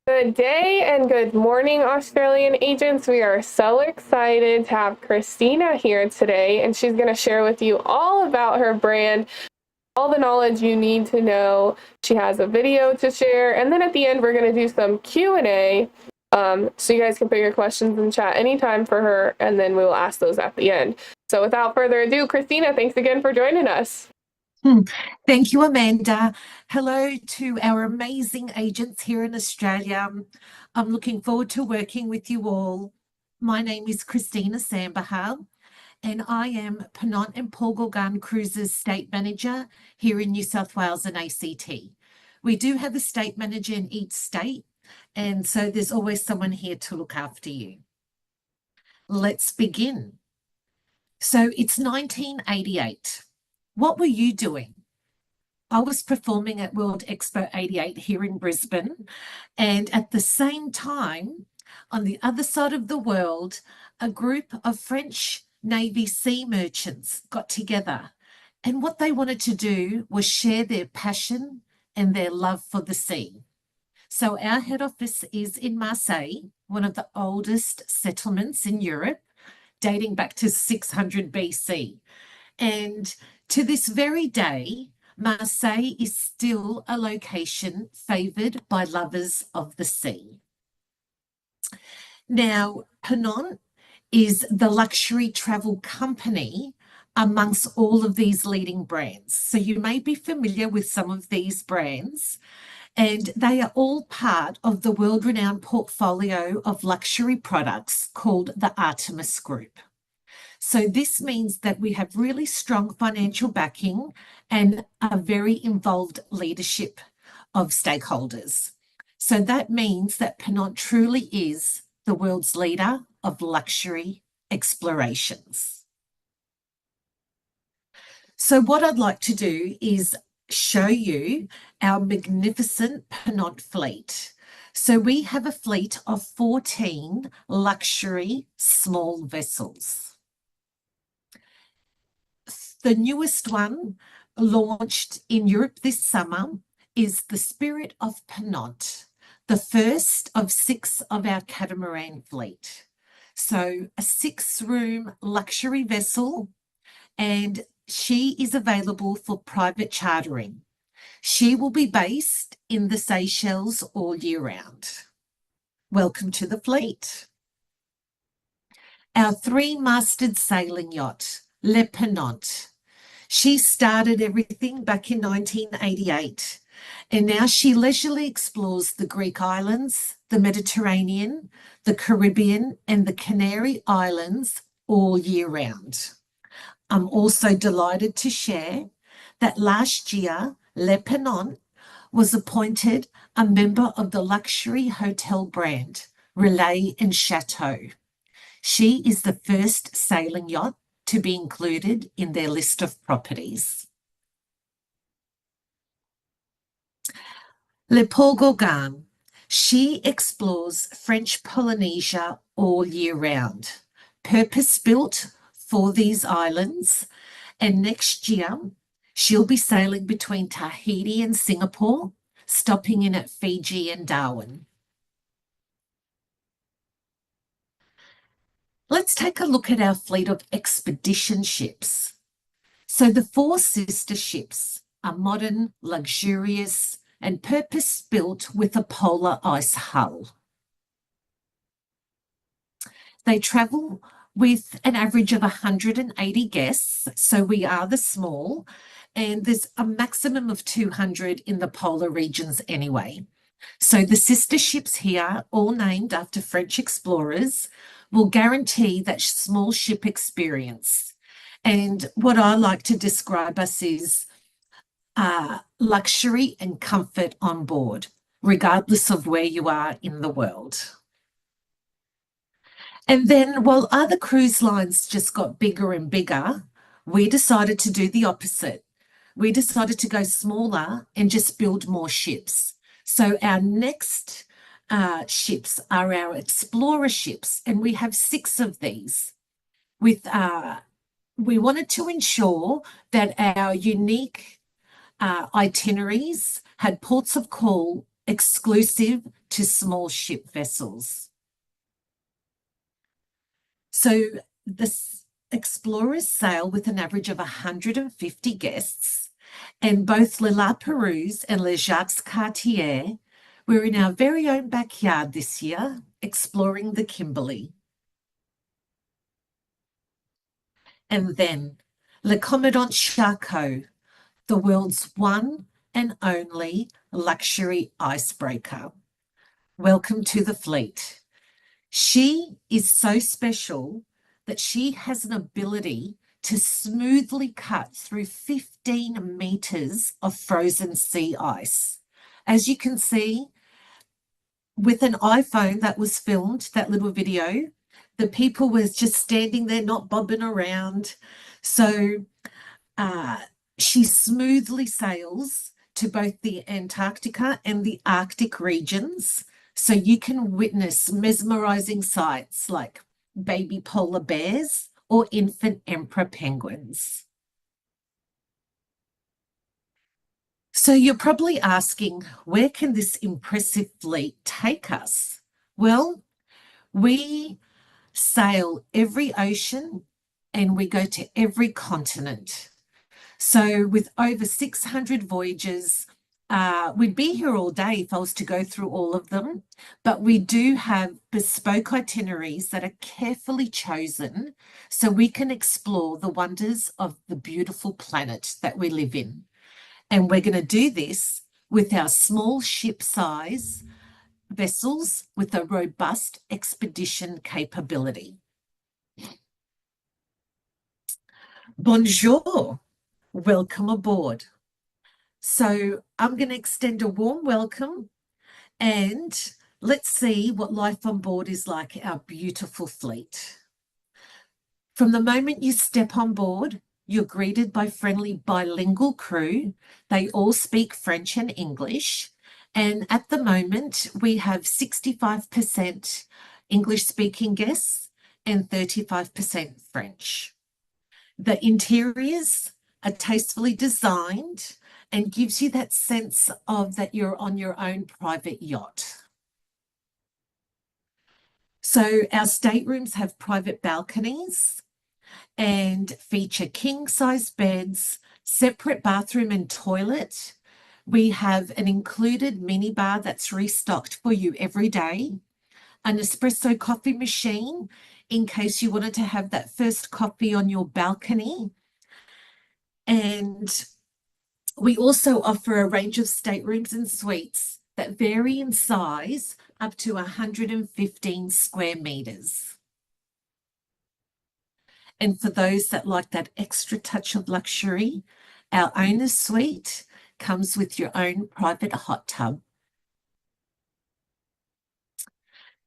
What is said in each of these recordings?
Good day and good morning, Australian agents. We are so excited to have Christina here today, and she's going to share with you all about her brand, all the knowledge you need to know. She has a video to share, and then at the end, we're going to do some Q&A, so you guys can put your questions in chat anytime for her, and then we will ask those at the end. So without further ado, Christina, thanks again for joining us. Thank you, Amanda. Hello to our amazing agents here in Australia. I'm looking forward to working with you all. My name is Christina Sambahar, and I am Ponant and Paul Gauguin Cruises State Manager here in New South Wales and ACT. We do have a state manager in each state, and so there's always someone here to look after you. Let's begin. So it's 1988. What were you doing? I was performing at World Expo 88 here in Brisbane, and at the same time, on the other side of the world, a group of French Navy sea merchants got together, and what they wanted to do was share their passion and their love for the sea. So our head office is in Marseille, one of the oldest settlements in Europe, dating back to 600 BC. And to this very day, Marseille is still a location favoured by lovers of the sea. Now, Ponant is the luxury travel company amongst all of these leading brands. So you may be familiar with some of these brands, and they are all part of the world-renowned portfolio of luxury products called the Artemis Group. So this means that we have really strong financial backing and a very involved leadership of stakeholders. So that means that Ponant truly is the world's leader of luxury explorations. So what I'd like to do is show you our magnificent Ponant fleet. So we have a fleet of 14 luxury small vessels. The newest one, launched in Europe this summer, is the Spirit of Ponant, the first of 6 of our catamaran fleet. So a 6-room luxury vessel, and she is available for private chartering. She will be based in the Seychelles all year round. Welcome to the fleet. Our 3-masted sailing yacht, Le Ponant. She started everything back in 1988, and now she leisurely explores the Greek islands, the Mediterranean, the Caribbean, and the Canary Islands all year round. I'm also delighted to share that last year, Le Ponant was appointed a member of the luxury hotel brand, Relais and Chateau. She is the first sailing yacht to be included in their list of properties. Le Paul Gauguin. She explores French Polynesia all year round, purpose-built for these islands, and next year she'll be sailing between Tahiti and Singapore, stopping in at Fiji and Darwin. Let's take a look at our fleet of expedition ships. So the 4 sister ships are modern, luxurious, and purpose-built with a polar ice hull. They travel with an average of 180 guests, so we are the small, and there's a maximum of 200 in the polar regions anyway. So the sister ships here, all named after French explorers, will guarantee that small ship experience. And what I like to describe us is luxury and comfort on board, regardless of where you are in the world. And then while other cruise lines just got bigger and bigger, we decided to do the opposite. We decided to go smaller and just build more ships. So our next ships are our explorer ships, and we have 6 of these. We wanted to ensure that our unique itineraries had ports of call exclusive to small ship vessels. So the explorers sail with an average of 150 guests, and both Le La Perouse and Le Jacques Cartier were in our very own backyard this year, exploring the Kimberley. And then Le Commandant Charcot, the world's one and only luxury icebreaker. Welcome to the fleet. She is so special that she has an ability to smoothly cut through 15 meters of frozen sea ice. As you can see, with an iPhone that was filmed, that little video, the people was just standing there, not bobbing around. So she smoothly sails to both the Antarctica and the Arctic regions. So you can witness mesmerizing sights like baby polar bears or infant emperor penguins. So you're probably asking, where can this impressive fleet take us? Well, we sail every ocean and we go to every continent. So with over 600 voyages, we'd be here all day if I was to go through all of them, but we do have bespoke itineraries that are carefully chosen so we can explore the wonders of the beautiful planet that we live in. And we're going to do this with our small ship size vessels with a robust expedition capability. Bonjour, welcome aboard. So I'm going to extend a warm welcome and let's see what life on board is like, our beautiful fleet. From the moment you step on board, you're greeted by friendly bilingual crew. They all speak French and English. And at the moment, we have 65% English-speaking guests and 35% French. The interiors are tastefully designed and gives you that sense of that you're on your own private yacht. So our staterooms have private balconies and feature king-size beds, separate bathroom and toilet. We have an included minibar that's restocked for you every day, an espresso coffee machine in case you wanted to have that first coffee on your balcony. And we also offer a range of staterooms and suites that vary in size up to 115 square meters. And for those that like that extra touch of luxury, our owner's suite comes with your own private hot tub.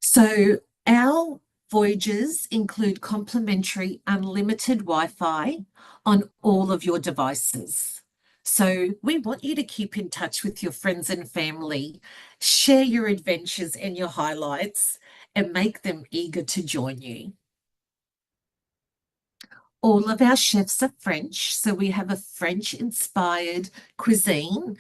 So our voyages include complimentary unlimited Wi-Fi on all of your devices. So we want you to keep in touch with your friends and family, share your adventures and your highlights, and make them eager to join you. All of our chefs are French, so we have a French-inspired cuisine,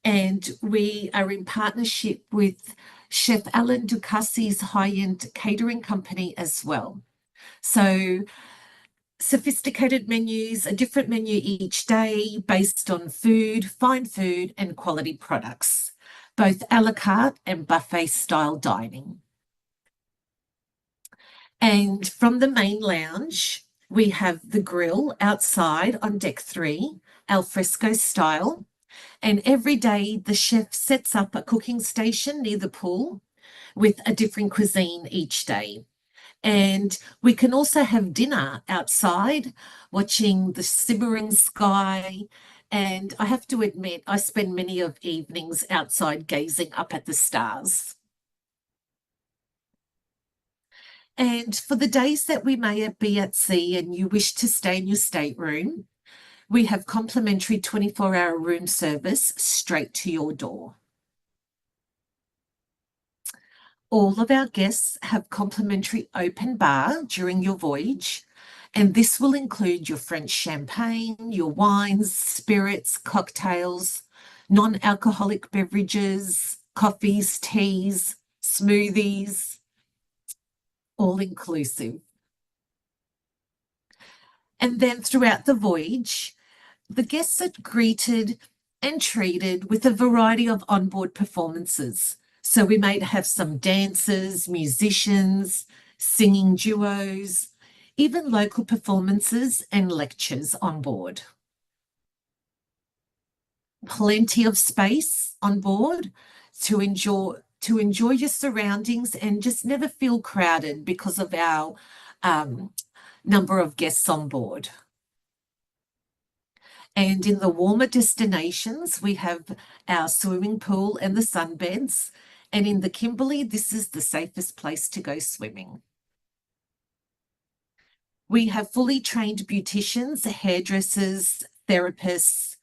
and we are in partnership with Chef Alain Ducasse's high-end catering company as well. So sophisticated menus, a different menu each day based on food, fine food, and quality products, both a la carte and buffet-style dining. And from the main lounge, we have the grill outside on deck 3, al fresco style. And every day the chef sets up a cooking station near the pool with a different cuisine each day. And we can also have dinner outside, watching the simmering sky. And I have to admit, I spend many of evenings outside gazing up at the stars. And for the days that we may be at sea and you wish to stay in your stateroom, we have complimentary 24-hour room service straight to your door. All of our guests have complimentary open bar during your voyage, and this will include your French champagne, your wines, spirits, cocktails, non-alcoholic beverages, coffees, teas, smoothies, all inclusive. And then throughout the voyage, the guests are greeted and treated with a variety of onboard performances. So we may have some dancers, musicians, singing duos, even local performances and lectures on board. Plenty of space on board to enjoy your surroundings and just never feel crowded because of our number of guests on board. And in the warmer destinations, we have our swimming pool and the sunbeds. And in the Kimberley, this is the safest place to go swimming. We have fully trained beauticians, hairdressers, therapists.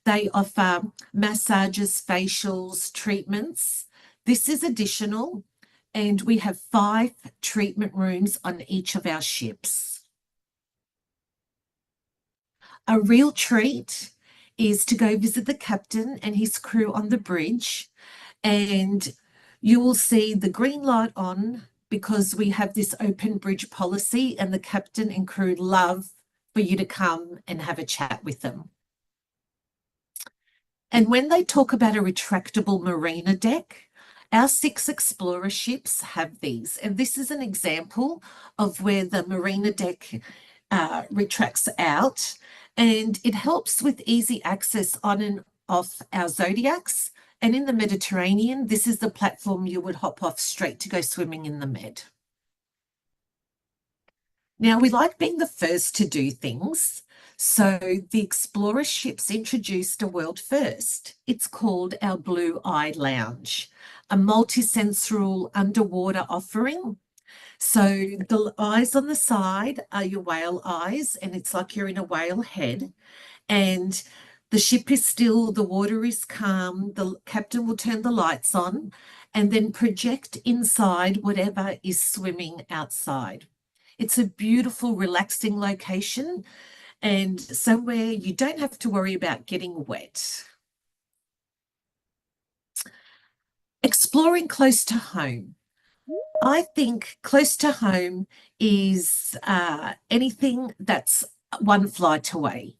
They offer massages, facials, treatments. This is additional, and we have 5 treatment rooms on each of our ships. A real treat is to go visit the captain and his crew on the bridge, and you will see the green light on because we have this open bridge policy, and the captain and crew love for you to come and have a chat with them. And when they talk about a retractable marina deck, our 6 Explorer ships have these. And this is an example of where the marina deck retracts out, and it helps with easy access on and off our Zodiacs. And in the Mediterranean, this is the platform you would hop off straight to go swimming in the Med. Now, we like being the first to do things. So the Explorer ships introduced a world first. It's called our Blue Eye Lounge, a multisensorial underwater offering. So the eyes on the side are your whale eyes, and it's like you're in a whale head. And the ship is still, the water is calm, the captain will turn the lights on and then project inside whatever is swimming outside. It's a beautiful, relaxing location and somewhere you don't have to worry about getting wet. Exploring close to home. I think close to home is anything that's one flight away.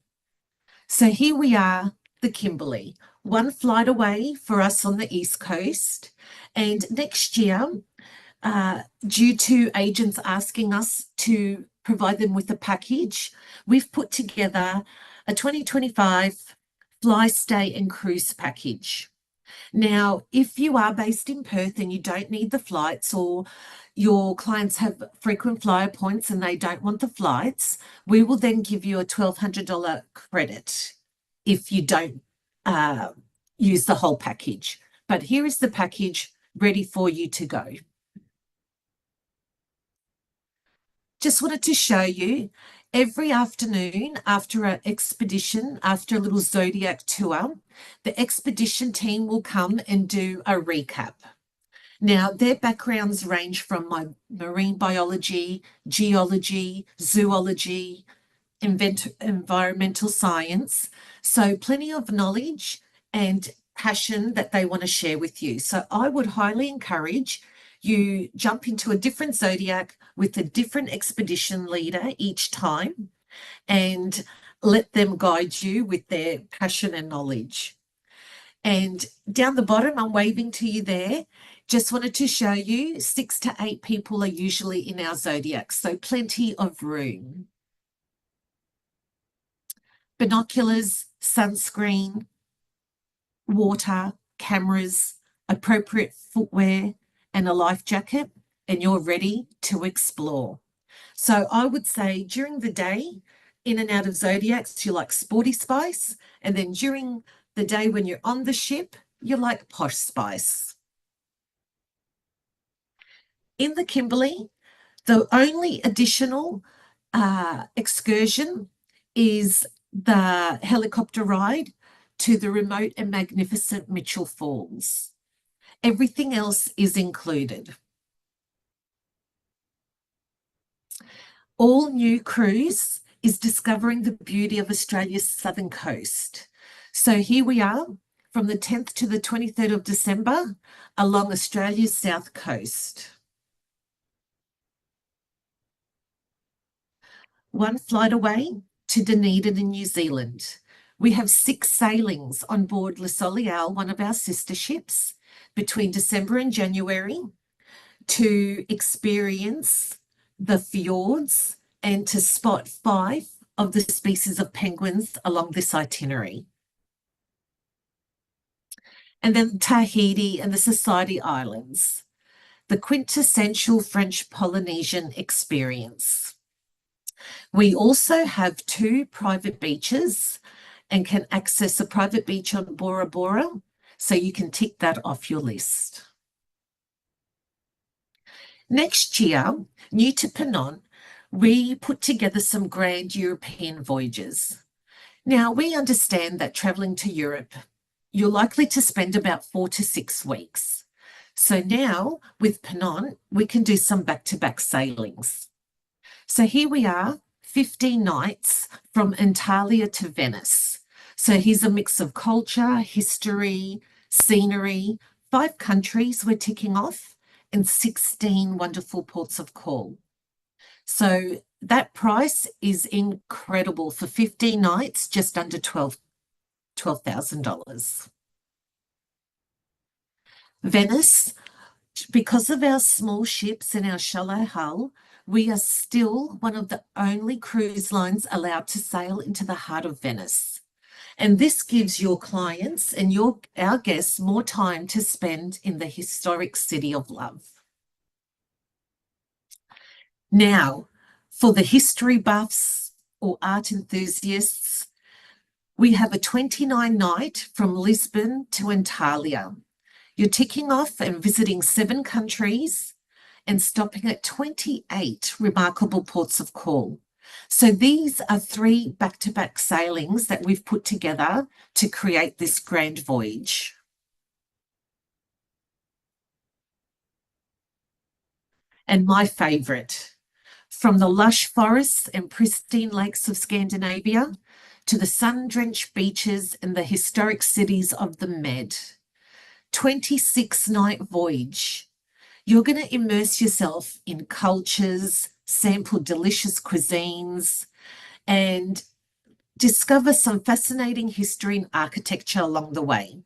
So here we are, the Kimberley, one flight away for us on the East Coast. And next year, due to agents asking us to provide them with a package, we've put together a 2025 fly, stay and cruise package. Now, if you are based in Perth and you don't need the flights, or your clients have frequent flyer points and they don't want the flights, we will then give you a $1,200 credit if you don't use the whole package. But here is the package ready for you to go. Just wanted to show you every afternoon after an expedition, after a little Zodiac tour, the expedition team will come and do a recap. Now, their backgrounds range from marine biology, geology, zoology, environmental science. So plenty of knowledge and passion that they want to share with you. So I would highly encourage you jump into a different Zodiac with a different expedition leader each time and let them guide you with their passion and knowledge. And down the bottom, I'm waving to you there. Just wanted to show you 6 to 8 people are usually in our Zodiacs, so plenty of room. Binoculars, sunscreen, water, cameras, appropriate footwear, and a life jacket, and you're ready to explore. So I would say during the day, in and out of Zodiacs, you like sporty spice, and then during the day when you're on the ship, you like posh spice. In the Kimberley, the only additional excursion is the helicopter ride to the remote and magnificent Mitchell Falls. Everything else is included. All new cruise is discovering the beauty of Australia's southern coast. So here we are from the 10th to the 23rd of December along Australia's south coast. One flight away to Dunedin in New Zealand. We have 6 sailings on board Le Soleil, one of our sister ships, between December and January to experience the fjords and to spot 5 of the species of penguins along this itinerary. And then Tahiti and the Society Islands, the quintessential French Polynesian experience. We also have 2 private beaches and can access a private beach on Bora Bora, so you can tick that off your list. Next year, new to Ponant, we put together some grand European voyages. Now, we understand that traveling to Europe, you're likely to spend about 4 to 6 weeks. So now, with Ponant, we can do some back-to-back sailings. So here we are, 15 nights from Antalya to Venice. So here's a mix of culture, history, scenery, 5 countries we're ticking off, and 16 wonderful ports of call. So that price is incredible for 15 nights, just under $12,000. Venice, because of our small ships and our shallow hull, we are still one of the only cruise lines allowed to sail into the heart of Venice. And this gives your clients and our guests more time to spend in the historic city of love. Now, for the history buffs or art enthusiasts, we have a 29-night from Lisbon to Antalya. You're ticking off and visiting 7 countries and stopping at 28 remarkable ports of call. So these are 3 back-to-back sailings that we've put together to create this grand voyage. And my favourite, from the lush forests and pristine lakes of Scandinavia to the sun-drenched beaches and the historic cities of the Med. 26-night voyage. You're going to immerse yourself in cultures, sample delicious cuisines, and discover some fascinating history and architecture along the way.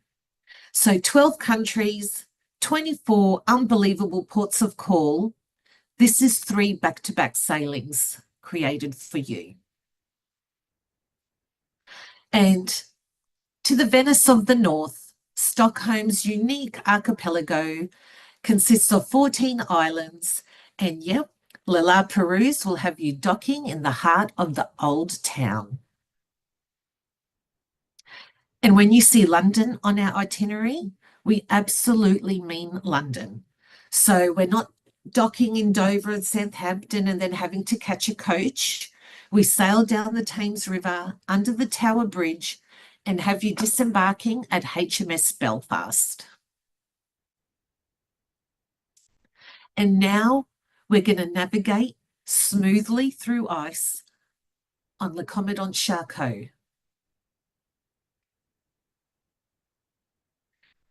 So 12 countries, 24 unbelievable ports of call. This is 3 back-to-back sailings created for you. And to the Venice of the North, Stockholm's unique archipelago consists of 14 islands, and yep, La Perouse will have you docking in the heart of the old town. And when you see London on our itinerary, we absolutely mean London. So we're not docking in Dover and Southampton and then having to catch a coach. We sail down the Thames River under the Tower Bridge and have you disembarking at HMS Belfast. And now we're going to navigate smoothly through ice on Le Commandant Charcot.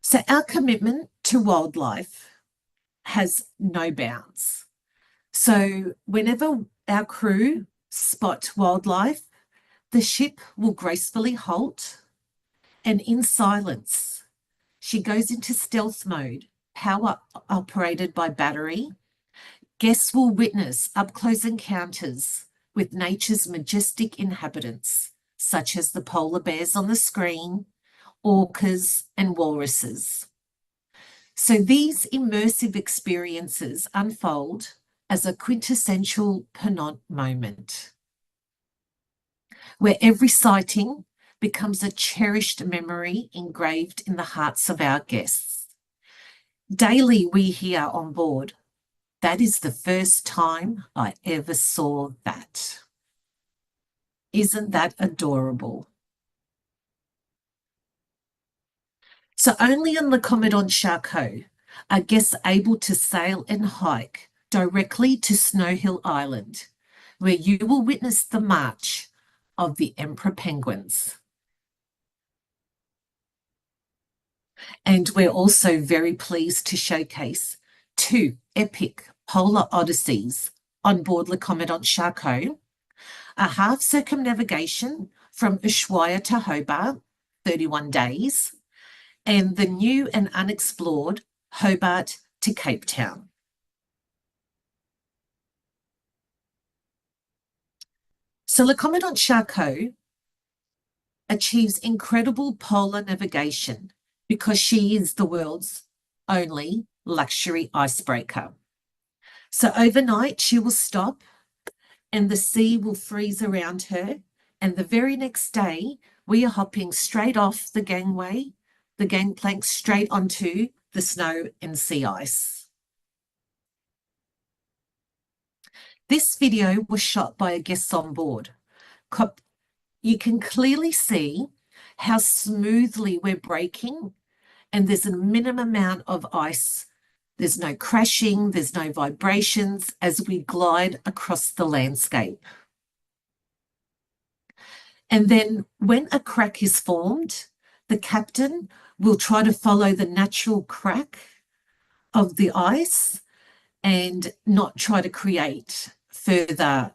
So our commitment to wildlife has no bounds. So whenever our crew spot wildlife, the ship will gracefully halt, and in silence, she goes into stealth mode, power operated by battery. Guests will witness up-close encounters with nature's majestic inhabitants, such as the polar bears on the screen, orcas, and walruses. So these immersive experiences unfold as a quintessential Ponant moment, where every sighting becomes a cherished memory engraved in the hearts of our guests. Daily we hear on board, "That is the first time I ever saw that." Isn't that adorable? So only on the Commandant Charcot are guests able to sail and hike directly to Snow Hill Island, where you will witness the march of the emperor penguins. And we're also very pleased to showcase two epic polar odysseys on board Le Commandant Charcot, a half circumnavigation from Ushuaia to Hobart, 31 days, and the new and unexplored Hobart to Cape Town. So Le Commandant Charcot achieves incredible polar navigation because she is the world's only luxury icebreaker. So overnight, she will stop and the sea will freeze around her. And the very next day, we are hopping straight off the gangway, the gangplank, straight onto the snow and sea ice. This video was shot by a guest on board. You can clearly see how smoothly we're braking, and there's a minimum amount of ice. There's no crashing, there's no vibrations as we glide across the landscape. And then when a crack is formed, the captain will try to follow the natural crack of the ice and not try to create further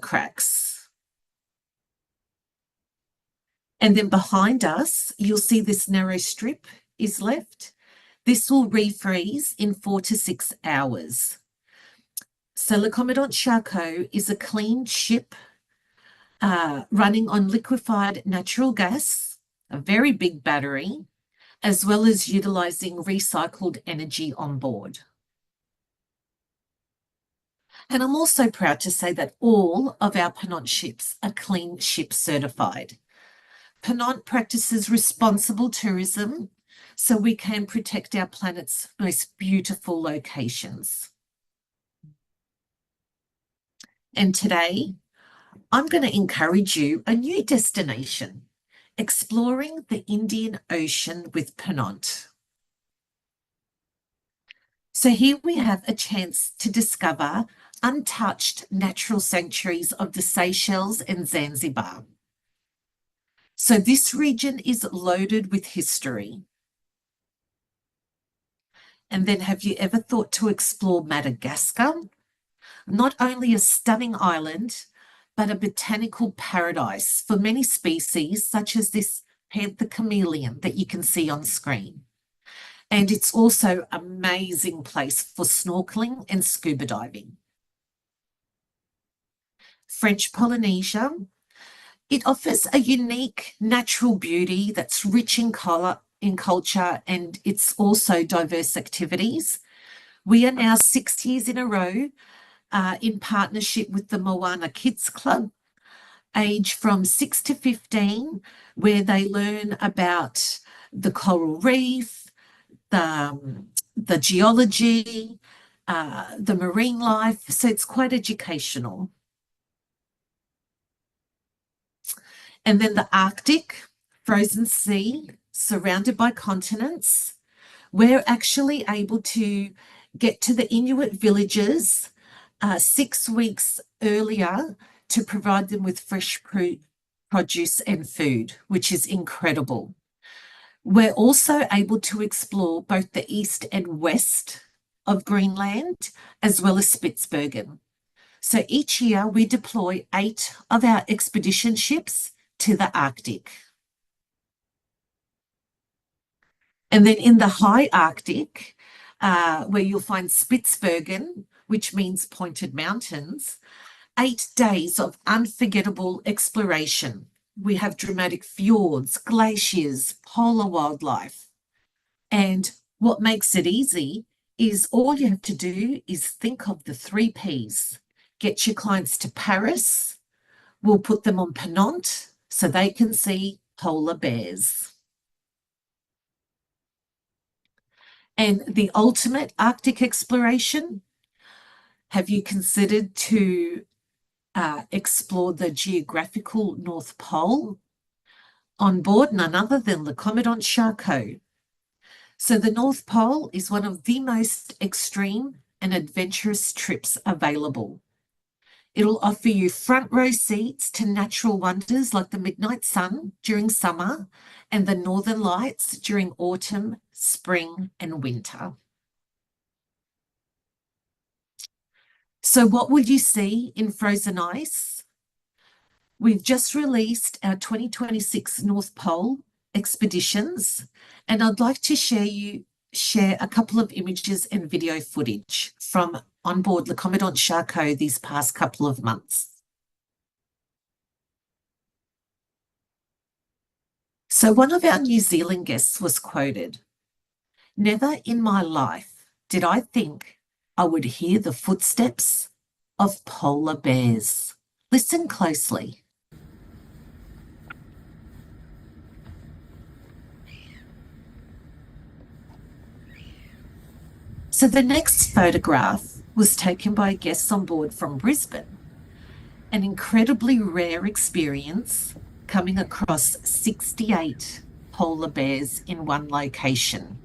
cracks. And then behind us, you'll see this narrow strip is left. This will refreeze in 4 to 6 hours. So Le Commandant Charcot is a clean ship running on liquefied natural gas, a very big battery, as well as utilizing recycled energy on board. And I'm also proud to say that all of our Ponant ships are clean ship certified. Ponant practices responsible tourism so we can protect our planet's most beautiful locations. And today, I'm going to encourage you a new destination, exploring the Indian Ocean with Ponant. So here we have a chance to discover untouched natural sanctuaries of the Seychelles and Zanzibar. So this region is loaded with history. And then have you ever thought to explore Madagascar? Not only a stunning island, but a botanical paradise for many species, such as this panther chameleon that you can see on screen. And it's also an amazing place for snorkeling and scuba diving. French Polynesia, it offers a unique natural beauty that's rich in color, in culture, and it's also diverse activities. We are now 6 years in a row in partnership with the Moana Kids Club, age from 6 to 15, where they learn about the coral reef, the geology, the marine life. So it's quite educational. And then the Arctic, frozen sea, surrounded by continents. We're actually able to get to the Inuit villages 6 weeks earlier to provide them with fresh produce and food, which is incredible. We're also able to explore both the east and west of Greenland, as well as Spitsbergen. So each year we deploy 8 of our expedition ships to the Arctic. And then in the high Arctic, where you'll find Spitsbergen, which means pointed mountains, 8 days of unforgettable exploration. We have dramatic fjords, glaciers, polar wildlife. And what makes it easy is all you have to do is think of the 3 Ps. Get your clients to Paris. We'll put them on Ponant so they can see polar bears. And the ultimate Arctic exploration, have you considered to explore the geographical North Pole? On board none other than Le Commandant Charcot. So the North Pole is one of the most extreme and adventurous trips available. It'll offer you front row seats to natural wonders like the midnight sun during summer and the northern lights during autumn, spring, and winter. So, what will you see in Frozen Ice? We've just released our 2026 North Pole expeditions, and I'd like to share a couple of images and video footage from on board Le Commandant Charcot these past couple of months. So one of our New Zealand guests was quoted, "Never in my life did I think I would hear the footsteps of polar bears." Listen closely. So the next photograph was taken by a guest on board from Brisbane. An incredibly rare experience coming across 68 polar bears in one location.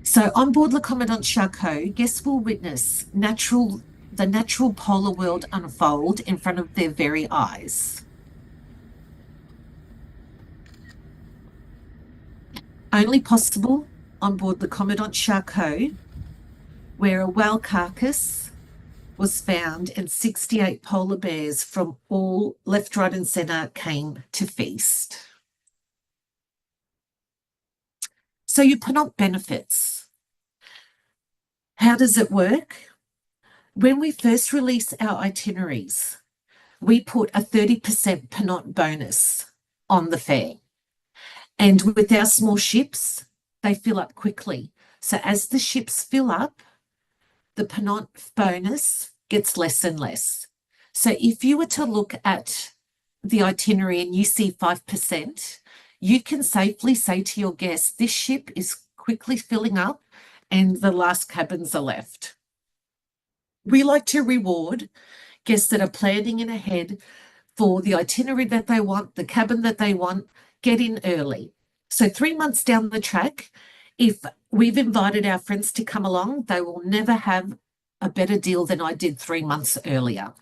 So on board Le Commandant Charcot, guests will witness the natural polar world unfold in front of their very eyes. Only possible on board the Commandant Charcot, where a whale carcass was found and 68 polar bears from all left, right, and centre came to feast. So your Ponant benefits. How does it work? When we first release our itineraries, we put a 30% Ponant bonus on the fare. And with our small ships, they fill up quickly. So as the ships fill up, the Ponant bonus gets less and less. So if you were to look at the itinerary and you see 5%, you can safely say to your guests, this ship is quickly filling up and the last cabins are left. We like to reward guests that are planning in ahead for the itinerary that they want, the cabin that they want, get in early. So 3 months down the track, if we've invited our friends to come along, they will never have a better deal than I did 3 months earlier.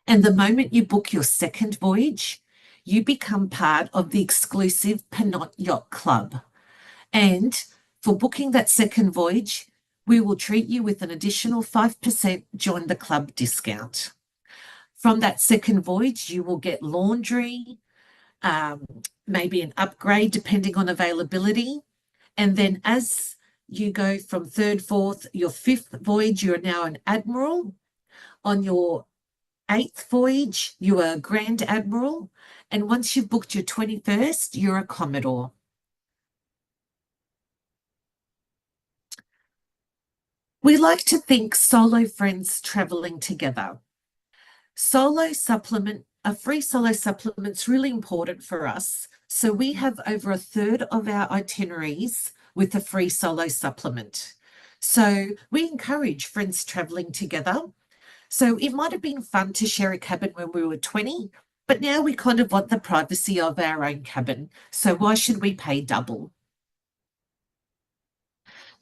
And the moment you book your second voyage, you become part of the exclusive Ponant Yacht Club. And for booking that second voyage, we will treat you with an additional 5% join the club discount. From that second voyage, you will get laundry, maybe an upgrade depending on availability. And then as you go from third, fourth, your fifth voyage, you're now an admiral. On your eighth voyage, you are a grand admiral. And once you've booked your 21st, you're a commodore. We like to think solo friends traveling together. A free solo supplement's really important for us. So we have over a third of our itineraries with a free solo supplement. So we encourage friends traveling together. So it might have been fun to share a cabin when we were 20, but now we kind of want the privacy of our own cabin. So why should we pay double?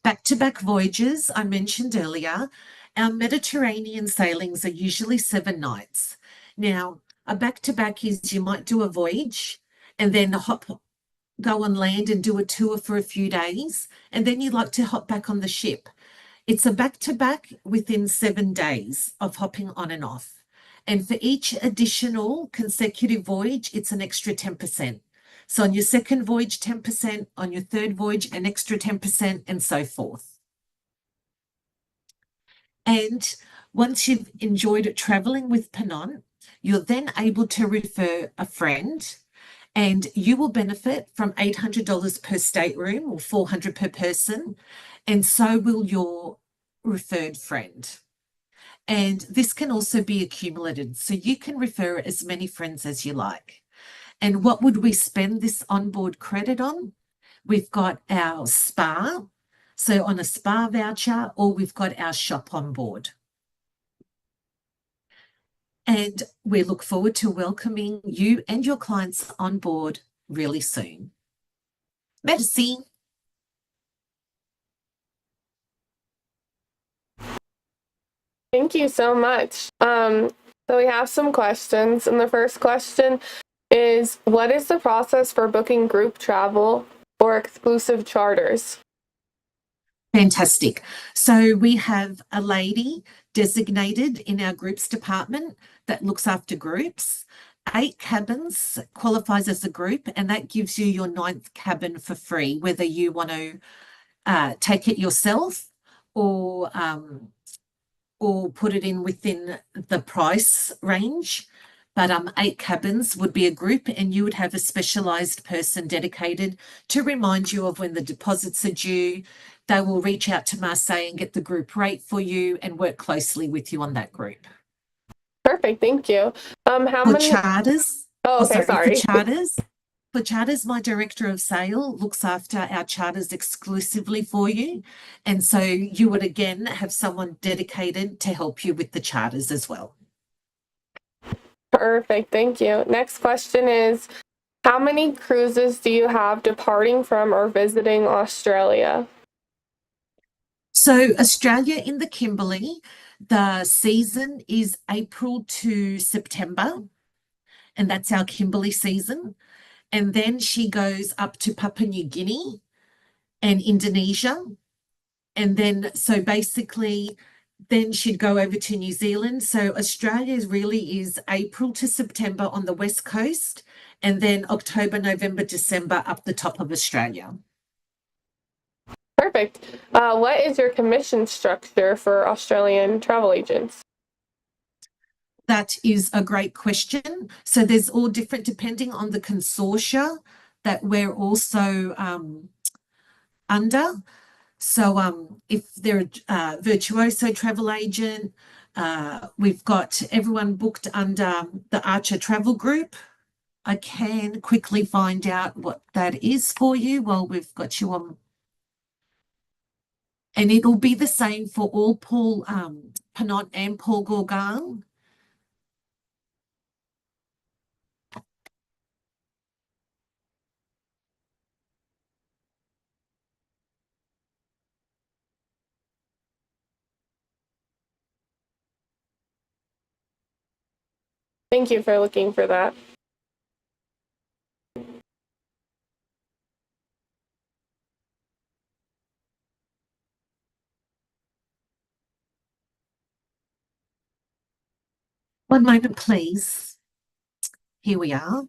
Back-to-back voyages, I mentioned earlier, our Mediterranean sailings are usually 7 nights. Now, a back-to-back is you might do a voyage and then go on land and do a tour for a few days, and then you like to hop back on the ship. It's a back-to-back within 7 days of hopping on and off. And for each additional consecutive voyage, it's an extra 10%. So on your second voyage, 10%, on your third voyage, an extra 10%, and so forth. And once you've enjoyed traveling with Ponant, you're then able to refer a friend, and you will benefit from $800 per stateroom or $400 per person, and so will your referred friend. And this can also be accumulated, so you can refer as many friends as you like. And what would we spend this onboard credit on? We've got our spa, so on a spa voucher, or we've got our shop on board. And we look forward to welcoming you and your clients on board really soon. Merci. Thank you so much. So we have some questions, and the first question is, what is the process for booking group travel or exclusive charters? Fantastic. So we have a lady designated in our groups department that looks after groups. 8 cabins qualifies as a group, and that gives you your 9th cabin for free, whether you want to take it yourself or put it in within the price range. But 8 cabins would be a group, and you would have a specialized person dedicated to remind you of when the deposits are due. They will reach out to Marseille and get the group rate for you and work closely with you on that group. Perfect, thank you. How For many? charters, Oh, oh, okay, sorry, for sorry. charters, for charters, my director of sale looks after our charters exclusively for you. And so you would again have someone dedicated to help you with the charters as well. Perfect, thank you. Next question is, how many cruises do you have departing from or visiting Australia? So Australia in the Kimberley, the season is April to September, and that's our Kimberley season. And then she goes up to Papua New Guinea and Indonesia. And then, so basically, then she'd go over to New Zealand. So Australia really is April to September on the West Coast, and then October, November, December up the top of Australia. Perfect. What is your commission structure for Australian travel agents? That is a great question. So there's all different depending on the consortia that we're also under. So if they're a virtuoso travel agent, we've got everyone booked under the Archer Travel Group. I can quickly find out what that is for you while we've got you on. And it'll be the same for all Paul Ponant and Paul Gauguin. Thank you for looking for that. One moment, please. Here we are.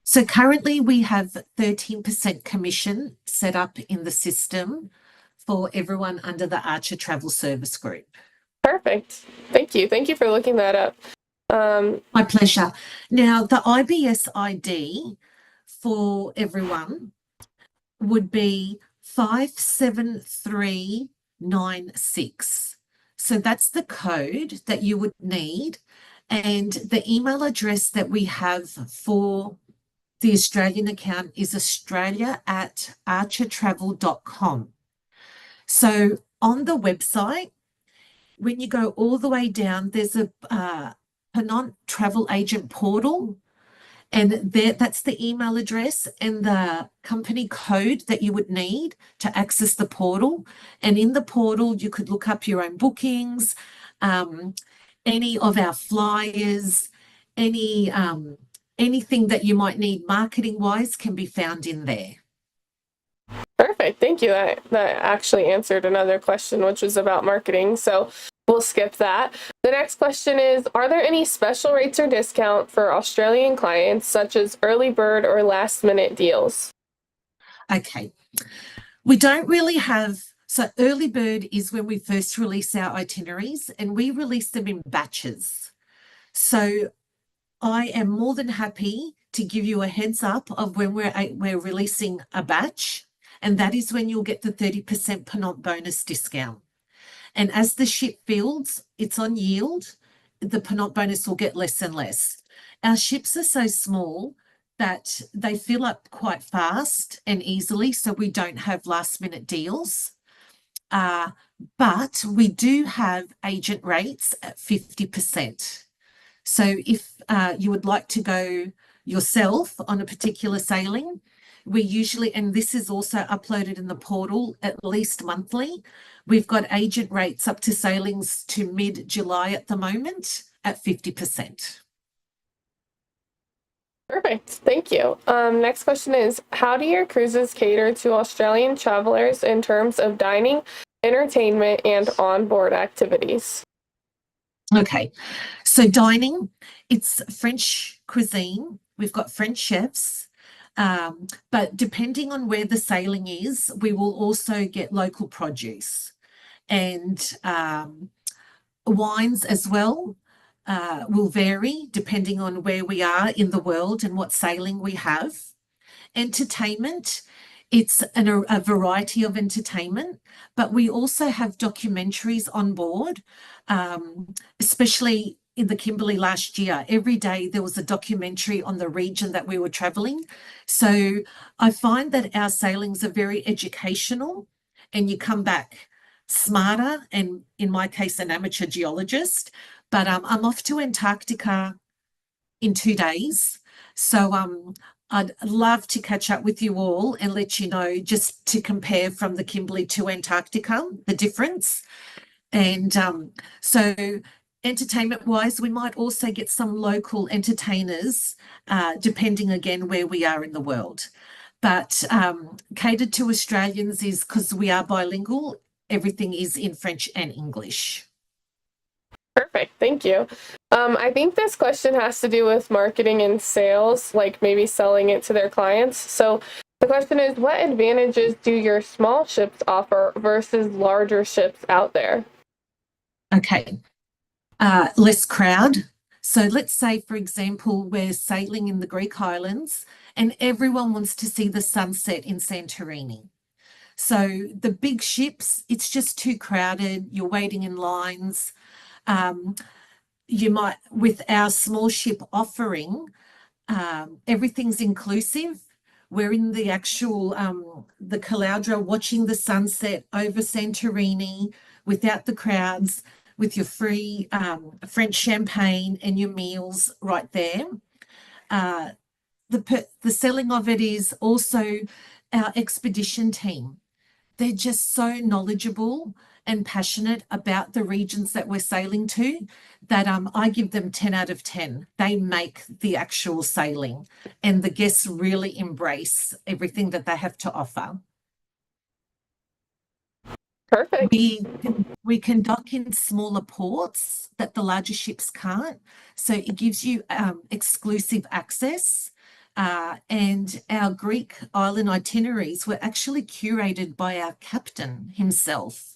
So currently we have 13% commission set up in the system for everyone under the Archer Travel Service Group. Perfect. Thank you. Thank you for looking that up. My pleasure. Now, the IBS ID for everyone would be 57396. So that's the code that you would need. And the email address that we have for the Australian account is australia@archertravel.com. So on the website, when you go all the way down, there's a Ponant travel agent portal, and that's the email address and the company code that you would need to access the portal. And in the portal, you could look up your own bookings, any of our flyers, anything that you might need marketing wise can be found in there. Perfect. Thank you. That actually answered another question, which was about marketing. So we'll skip that. The next question is, are there any special rates or discount for Australian clients, such as early bird or last minute deals? Okay. We don't really have, so early bird is when we first release our itineraries, and we release them in batches. So I am more than happy to give you a heads up of when we're releasing a batch, and that is when you'll get the 30% Ponant bonus discount. And as the ship builds, it's on yield, the Ponant bonus will get less and less. Our ships are so small that they fill up quite fast and easily, so we don't have last minute deals. But we do have agent rates at 50%. So if you would like to go yourself on a particular sailing, We usually, and this is also uploaded in the portal at least monthly. We've got agent rates up to sailings to mid-July at the moment at 50%. Perfect. Thank you. Next question is, how do your cruises cater to Australian travelers in terms of dining, entertainment, and onboard activities? Okay, so dining, it's French cuisine. We've got French chefs, but depending on where the sailing is, we will also get local produce and wines as well. Will vary depending on where we are in the world and what sailing we have. Entertainment, it's a variety of entertainment, but we also have documentaries on board, especially in the Kimberley last year. Every day there was a documentary on the region that we were traveling. So I find that our sailings are very educational and you come back smarter, and in my case, an amateur geologist. But I'm off to Antarctica in 2 days. So I'd love to catch up with you all and let you know, just to compare from the Kimberley to Antarctica, the difference. And so entertainment wise, we might also get some local entertainers, depending again where we are in the world. But catered to Australians is because we are bilingual, everything is in French and English. Perfect. Thank you. I think this question has to do with marketing and sales, like maybe selling it to their clients. So the question is, what advantages do your small ships offer versus larger ships out there? Okay, less crowd. So let's say, for example, we're sailing in the Greek islands and everyone wants to see the sunset in Santorini. So the big ships, it's just too crowded. You're waiting in lines. You might, with our small ship offering, everything's inclusive. We're in the actual, the Caloundra watching the sunset over Santorini without the crowds, with your free French champagne and your meals right there. The selling of it is also our expedition team. They're just so knowledgeable and passionate about the regions that we're sailing to that I give them 10 out of 10. They make the actual sailing and the guests really embrace everything that they have to offer. Perfect. We can dock in smaller ports that the larger ships can't. So it gives you exclusive access. And our Greek island itineraries were actually curated by our captain himself.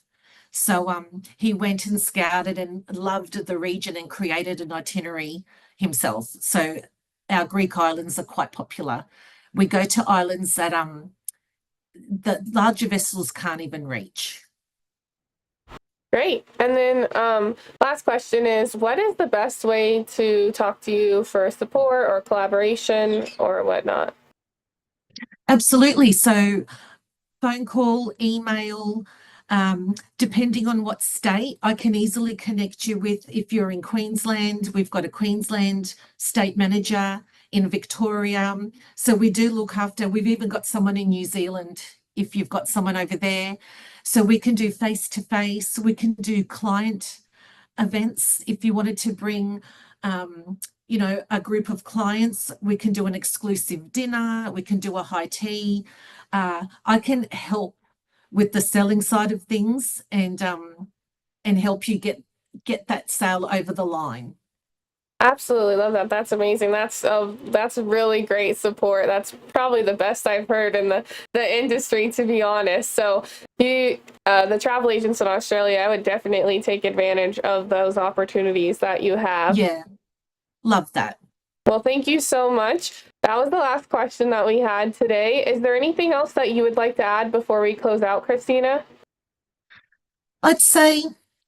So he went and scouted and loved the region and created an itinerary himself. So our Greek islands are quite popular. We go to islands that the larger vessels can't even reach. Great. And then last question is, what is the best way to talk to you for support or collaboration or whatnot? Absolutely. So phone call, email, depending on what state, I can easily connect you with. If you're in Queensland, we've got a Queensland state manager in Victoria. So we do look after, we've even got someone in New Zealand if you've got someone over there. So we can do face-to-face, we can do client events. If you wanted to bring, you know, a group of clients, we can do an exclusive dinner, we can do a high tea. I can help with the selling side of things and help you get that sale over the line. Absolutely love that. That's amazing. That's really great support. That's probably the best I've heard in the industry, to be honest. So you, the travel agents in Australia, I would definitely take advantage of those opportunities that you have. Yeah, love that. Well, thank you so much. That was the last question that we had today. Is there anything else that you would like to add before we close out, Christina? I'd say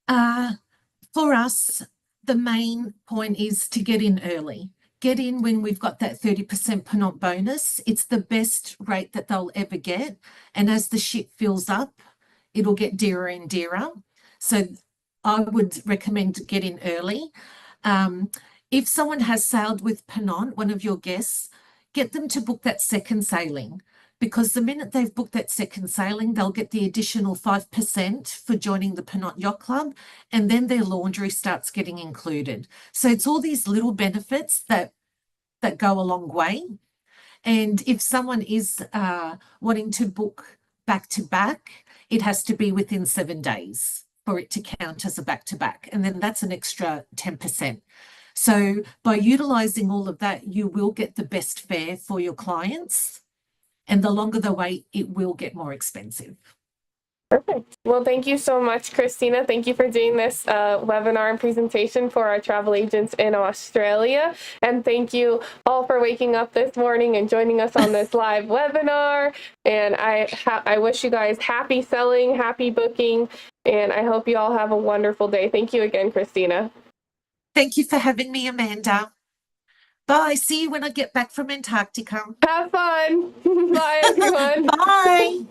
for us, the main point is to get in early. Get in when we've got that 30% Ponant bonus. It's the best rate that they'll ever get. And as the ship fills up, it'll get dearer and dearer. So I would recommend to get in early. If someone has sailed with Ponant, one of your guests, get them to book that second sailing, because the minute they've booked that second sailing, they'll get the additional 5% for joining the Ponant Yacht Club, and then their laundry starts getting included. So it's all these little benefits that go a long way. And if someone is wanting to book back to back, it has to be within 7 days for it to count as a back to back. And then that's an extra 10%. So by utilizing all of that, you will get the best fare for your clients. And the longer the wait, it will get more expensive. Perfect. Well, thank you so much, Christina. Thank you for doing this webinar and presentation for our travel agents in Australia. And thank you all for waking up this morning and joining us on this live webinar. And I wish you guys happy selling, happy booking, and I hope you all have a wonderful day. Thank you again, Christina. Thank you for having me, Amanda. Bye. See you when I get back from Antarctica. Have fun. Bye, everyone. Bye.